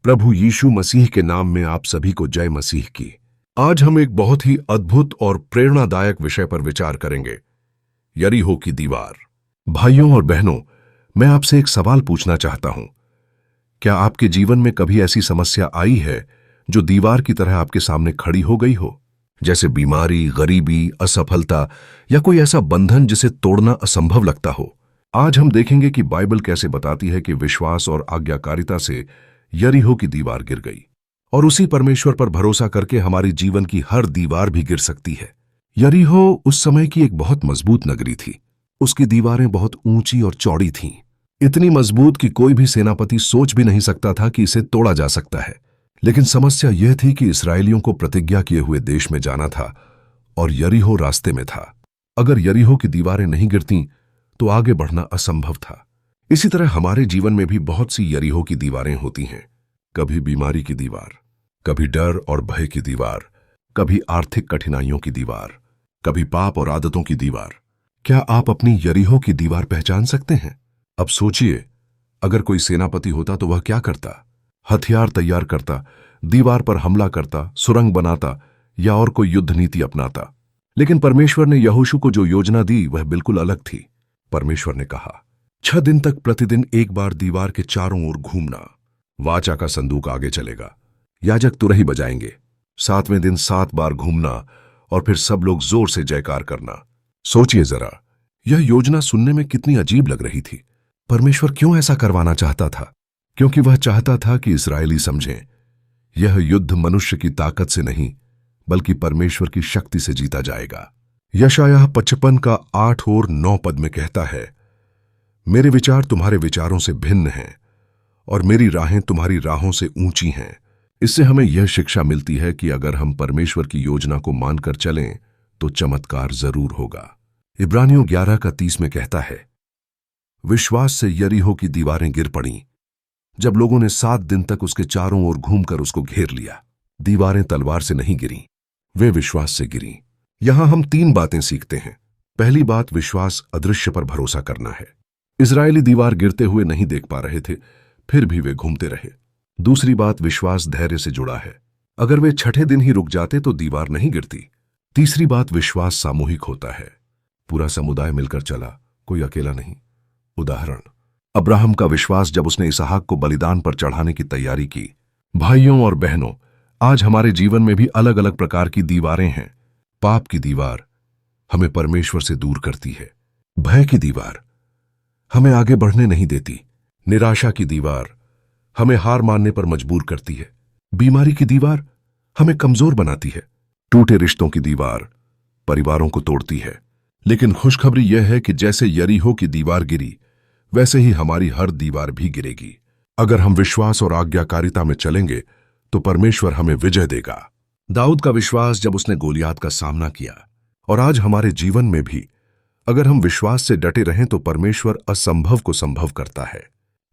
प्रभु यीशु मसीह के नाम में आप सभी को जय मसीह की। आज हम एक बहुत ही अद्भुत और प्रेरणादायक विषय पर विचार करेंगे, यरीहो की दीवार। भाइयों और बहनों, मैं आपसे एक सवाल पूछना चाहता हूं। क्या आपके जीवन में कभी ऐसी समस्या आई है जो दीवार की तरह आपके सामने खड़ी हो गई हो? जैसे बीमारी, गरीबी, असफलता या कोई ऐसा बंधन जिसे तोड़ना असंभव लगता हो। आज हम देखेंगे कि बाइबल कैसे बताती है कि विश्वास और आज्ञाकारिता से यरीहो की दीवार गिर गई, और उसी परमेश्वर पर भरोसा करके हमारी जीवन की हर दीवार भी गिर सकती है। यरीहो उस समय की एक बहुत मजबूत नगरी थी। उसकी दीवारें बहुत ऊंची और चौड़ी थीं, इतनी मजबूत कि कोई भी सेनापति सोच भी नहीं सकता था कि इसे तोड़ा जा सकता है। लेकिन समस्या यह थी कि इस्राएलियों को प्रतिज्ञा किए हुए देश में जाना था और यरीहो रास्ते में था। अगर यरीहो की दीवारें नहीं गिरती तो आगे बढ़ना असंभव था। इसी तरह हमारे जीवन में भी बहुत सी यरीहो की दीवारें होती हैं। कभी बीमारी की दीवार, कभी डर और भय की दीवार, कभी आर्थिक कठिनाइयों की दीवार, कभी पाप और आदतों की दीवार। क्या आप अपनी यरीहो की दीवार पहचान सकते हैं? अब सोचिए, अगर कोई सेनापति होता तो वह क्या करता? हथियार तैयार करता, दीवार पर हमला करता, सुरंग बनाता या और कोई युद्ध नीति अपनाता। लेकिन परमेश्वर ने यहोशू को जो योजना दी वह बिल्कुल अलग थी। परमेश्वर ने कहा, 6 दिन तक प्रतिदिन एक बार दीवार के चारों ओर घूमना। वाचा का संदूक आगे चलेगा, याजक तुरही बजाएंगे। 7वें दिन 7 बार घूमना और फिर सब लोग जोर से जयकार करना। सोचिए जरा, यह योजना सुनने में कितनी अजीब लग रही थी। परमेश्वर क्यों ऐसा करवाना चाहता था? क्योंकि वह चाहता था कि इस्राएली समझें, यह युद्ध मनुष्य की ताकत से नहीं बल्कि परमेश्वर की शक्ति से जीता जाएगा। यशायाह 55 का 8 और 9 पद में कहता है, मेरे विचार तुम्हारे विचारों से भिन्न हैं और मेरी राहें तुम्हारी राहों से ऊंची हैं। इससे हमें यह शिक्षा मिलती है कि अगर हम परमेश्वर की योजना को मानकर चलें तो चमत्कार जरूर होगा। इब्रानियों 11 का 30 में कहता है, विश्वास से यरीहो की दीवारें गिर पड़ीं जब लोगों ने 7 दिन तक उसके चारों ओर घूमकर उसको घेर लिया। दीवारें तलवार से नहीं गिरीं, वे विश्वास से गिरीं। यहां हम 3 बातें सीखते हैं। पहली बात, विश्वास अदृश्य पर भरोसा करना है। इजरायली दीवार गिरते हुए नहीं देख पा रहे थे, फिर भी वे घूमते रहे। दूसरी बात, विश्वास धैर्य से जुड़ा है। अगर वे 6ठे दिन ही रुक जाते तो दीवार नहीं गिरती। तीसरी बात, विश्वास सामूहिक होता है। पूरा समुदाय मिलकर चला, कोई अकेला नहीं। उदाहरण, अब्राहम का विश्वास जब उसने इसहाक को बलिदान पर चढ़ाने की तैयारी की। भाइयों और बहनों, आज हमारे जीवन में भी अलग अलग प्रकार की दीवारें हैं। पाप की दीवार हमें परमेश्वर से दूर करती है। भय की दीवार हमें आगे बढ़ने नहीं देती। निराशा की दीवार हमें हार मानने पर मजबूर करती है। बीमारी की दीवार हमें कमजोर बनाती है। टूटे रिश्तों की दीवार परिवारों को तोड़ती है। लेकिन खुशखबरी यह है कि जैसे यरीहो की दीवार गिरी, वैसे ही हमारी हर दीवार भी गिरेगी। अगर हम विश्वास और आज्ञाकारिता में चलेंगे तो परमेश्वर हमें विजय देगा। दाऊद का विश्वास जब उसने गोलियात का सामना किया, और आज हमारे जीवन में भी अगर हम विश्वास से डटे रहें तो परमेश्वर असंभव को संभव करता है।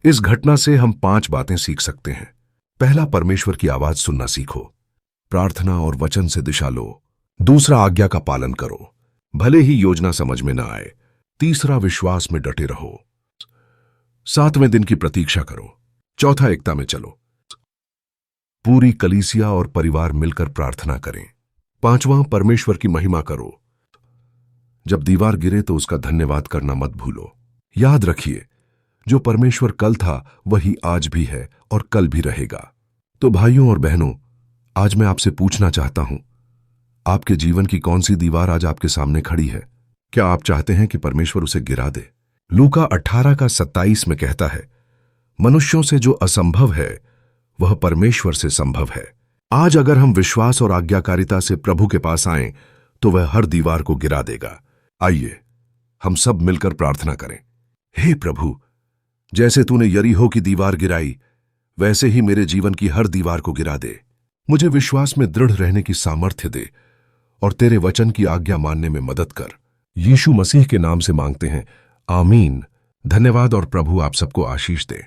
इस घटना से हम 5 बातें सीख सकते हैं। पहला, परमेश्वर की आवाज सुनना सीखो। प्रार्थना और वचन से दिशा लो। दूसरा, आज्ञा का पालन करो, भले ही योजना समझ में ना आए। तीसरा, विश्वास में डटे रहो। 7वें दिन की प्रतीक्षा करो। चौथा, एकता में चलो। पूरी कलीसिया और परिवार मिलकर प्रार्थना करें। 5वां, परमेश्वर की महिमा करो। जब दीवार गिरे तो उसका धन्यवाद करना मत भूलो। याद रखिए, जो परमेश्वर कल था वही आज भी है और कल भी रहेगा। तो भाइयों और बहनों, आज मैं आपसे पूछना चाहता हूं, आपके जीवन की कौन सी दीवार आज आपके सामने खड़ी है? क्या आप चाहते हैं कि परमेश्वर उसे गिरा दे? लूका 18 का 27 में कहता है, मनुष्यों से जो असंभव है वह परमेश्वर से संभव है। आज अगर हम विश्वास और आज्ञाकारिता से प्रभु के पास आएं तो वह हर दीवार को गिरा देगा। आइए हम सब मिलकर प्रार्थना करें। हे प्रभु, जैसे तूने यरीहो की दीवार गिराई, वैसे ही मेरे जीवन की हर दीवार को गिरा दे। मुझे विश्वास में दृढ़ रहने की सामर्थ्य दे और तेरे वचन की आज्ञा मानने में मदद कर। यीशु मसीह के नाम से मांगते हैं, आमीन। धन्यवाद और प्रभु आप सबको आशीष दे।